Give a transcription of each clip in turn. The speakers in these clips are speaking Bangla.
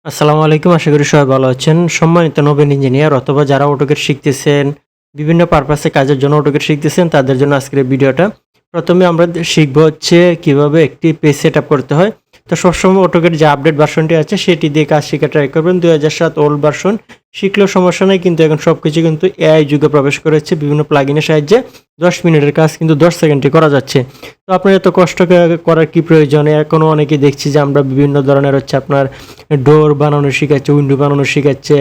আসসালামু আলাইকুম। আশা করি সবাই ভালো আছেন। সম্মানিত নবীন ইঞ্জিনিয়ার অথবা যারা অটোক্যাড শিখতেছেন, বিভিন্ন পারপাসে কাজের জন্য অটোক্যাড শিখতেছেন, তাদের জন্য আজকের এই ভিডিওটা। প্রথমে আমরা শিখব হচ্ছে কিভাবে একটি পেজ সেটআপ করতে হয়। তো সবসময় অটোক্যাড যে আপডেট ভার্সনটি আছে সেটি দিয়ে কাজ শেখা ট্রাই করবেন। 2007 ওল্ড ভার্সন শিখলেও সমস্যা নাই, কিন্তু এখন সবকিছু কিন্তু এআই যুগে প্রবেশ করেছে। বিভিন্ন প্লাগইনের সাহায্যে 10 মিনিটের কাজ কিন্তু 10 সেকেন্ডে করা যাচ্ছে। তো আপনার এত কষ্ট করার কি প্রয়োজন? এখনও অনেকেই দেখছি যে আমরা বিভিন্ন ধরনের হচ্ছে আপনার ডোর বানানো শিখাচ্ছে, উইন্ডো বানানো শিখাচ্ছে,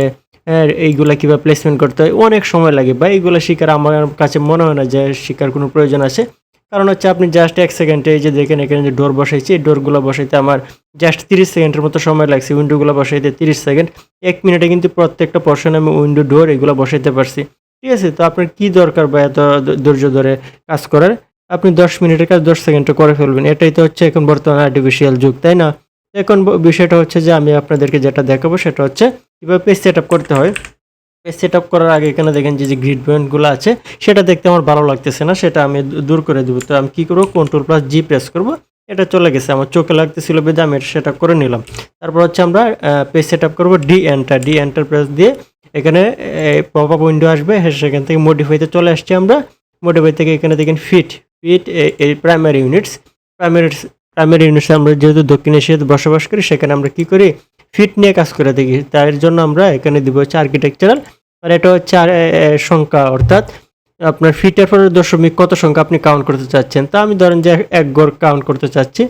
এইগুলা কীভাবে প্লেসমেন্ট করতে হয়, অনেক সময় লাগে বা এইগুলো শিখার আমার কাছে মনে হয় না যে শিখার কোনো প্রয়োজন আছে। কারণ হচ্ছে আপনি জাস্ট 1 সেকেন্ডে এই যে দেখেন এখানে যে ডোর বসাইছি, এই ডোরগুলো বসাইতে আমার জাস্ট 30 সেকেন্ডের মতো সময় লাগছে। উইন্ডোগুলো বসাইতে 30 সেকেন্ড, 1 মিনিটে কিন্তু প্রত্যেকটা পোর্শনে আমি উইন্ডো ডোর এগুলো বসাইতে পারছি। ঠিক আছে? তো আপনার কী দরকার বা এত ধৈর্য ধরে কাজ করার? আপনি 10 মিনিটের কাজ 10 সেকেন্ডে করে ফেলবেন। এটাই তো হচ্ছে এখন বর্তমানে আর্টিফিশিয়াল যুগ, তাই না? এখন বিষয়টা হচ্ছে যে আমি আপনাদেরকে যেটা দেখাবো সেটা হচ্ছে কীভাবে পেজ সেটআপ করতে হয়। পেজ সেটআপ করার আগে এখানে দেখেন যে গ্রিড পয়েন্টগুলো আছে, সেটা দেখতে আমার ভালো লাগতেছে না, সেটা আমি দূর করে দেবো। তো আমি কী করবো, Ctrl+G প্রেস করব। এটা চলে গেছে, আমার চোখে লাগতেছিল বেঁধে আমি এটা সেটআপ করে নিলাম। তারপর হচ্ছে আমরা পেজ সেটআপ করবো ডি এন্টার প্রেস দিয়ে। এখানে পপ আপ উইন্ডো আসবে, সেখান থেকে মডিফাইতে চলে আসছি আমরা। মডিফাই থেকে এখানে দেখেন ফিট এই প্রাইমারি ইউনিটস আমরা যেহেতু দক্ষিণ এশিয়াতে বসবাস করি, সেখানে আমরা কি করি, ফিট নিয়ে কাজ করে দেখি। তার জন্য আমরা এখানে দিব হচ্ছে আর্কিটেকচারাল, আর এটা হচ্ছে সংখ্যা, অর্থাৎ আপনার ফিটের পরে দশমিক কত সংখ্যা আপনি কাউন্ট করতে চাচ্ছেন। তা আমি ধরেন যে 1 গড় কাউন্ট করতে চাচ্ছি,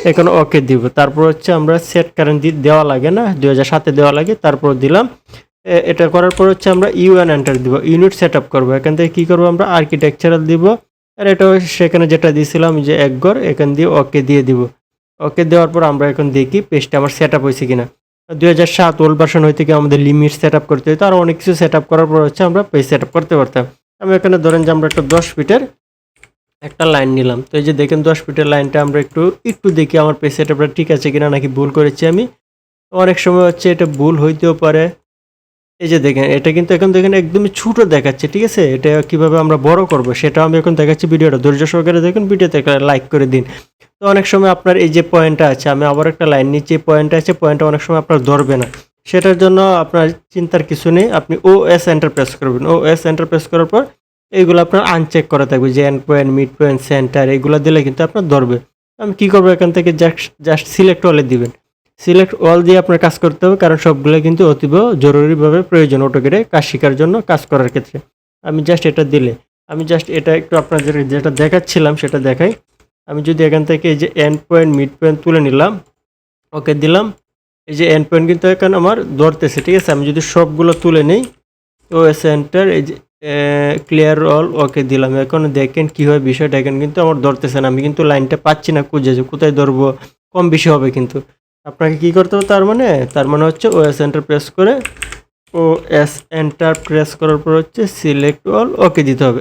এখানে ওকে দিব। তারপর হচ্ছে আমরা সেট কারেন্ট দেওয়া লাগে না, 2007 দেওয়া লাগে, তারপর দিলাম। এটা করার পর হচ্ছে আমরা ইউএন এন্টার দিব, ইউনিট সেট আপ করবো। এখান থেকে কী করবো, আমরা আর্কিটেকচারাল দিব, আর এটা সেখানে যেটা দিয়েছিলাম যে 1 গড়, এখান দিয়ে ওকে দিয়ে দিব। ওকে দেওয়ার পর আমরা এখন দেখি পেজটা আমার সেট আপ হয়েছে কিনা। 2007 ওল্ড ভার্সন হইতে কি আমাদের লিমিট সেট আপ করতে হতো, আর অনেক কিছু সেট আপ করার পর হচ্ছে আমরা পেজ সেট আপ করতে পারতাম। আমি এখানে ধরেন যে আমরা একটা 10 ফিটের একটা লাইন নিলাম। তো এই যে দেখেন 10 ফিটের লাইনটা আমরা একটু দেখি আমার পেজ সেট আপটা ঠিক আছে কিনা, নাকি ভুল করেছি আমি। অনেক সময় হচ্ছে এটা ভুল হইতেও পারে। এই যে দেখেন এটা কিন্তু এখন দেখেন একদমই ছোট দেখাচ্ছে, ঠিক আছে? এটা কিভাবে আমরা বড় করব সেটাও আমি এখন দেখাচ্ছি। ভিডিওটা ধৈর্য সহকারে দেখুন, ভিডিওতে একটা লাইক করে দিন। তো অনেক সময় আপনার এই যে পয়েন্টটা আছে, আমি আবার একটা লাইন নিচে পয়েন্টটা আছে, পয়েন্টটা অনেক সময় আপনার ধরবে না। সেটার জন্য আপনার চিন্তার কিছু নেই, আপনি ওএস এন্টার প্রেস করবেন। ওএস এন্টার প্রেস করার পর এইগুলো আপনার আনচেক করা থাকবে, যে end point, mid point, centre, এগুলো দিলে কিন্তু আপনার ধরবে। আমি কী করবো, এখান থেকে জাস্ট সিলেক্ট অলে দিবেন। সিলেক্ট অল দিয়ে আপনার কাজ করতে হবে, কারণ সবগুলো কিন্তু অতীব জরুরিভাবে প্রয়োজন অটোক্যাডে কাজ শেখার জন্য, কাজ করার ক্ষেত্রে। আমি জাস্ট এটা দিলে, আমি জাস্ট এটা একটু আপনাদের যেটা দেখাচ্ছিলাম সেটা দেখাই। আমি যদি এখান থেকে এই যে এন্ড পয়েন্ট, মিড পয়েন্ট তুলে নিলাম, ওকে দিলাম। এই যে এন্ড পয়েন্ট কিন্তু এখন আমার ধরতেছে, ঠিক আছে? আমি যদি সবগুলো তুলে নিই, ও সেন্টার, এই যে ক্লিয়ার অল, ওকে দিলাম। এখন দেখেন কী হয় বিষয়টা, এখন কিন্তু আমার ধরতেছে না, আমি কিন্তু লাইনটা পাচ্ছি না খুঁজে, যে কোথায় ধরবো, কম বেশি হবে কিন্তু। আপনাকে কী করতে হবে, তার মানে হচ্ছে ওএস এন্টার প্রেস করে, ওএস এন্টার প্রেস করার পর হচ্ছে সিলেক্ট অল, ওকে দিতে হবে।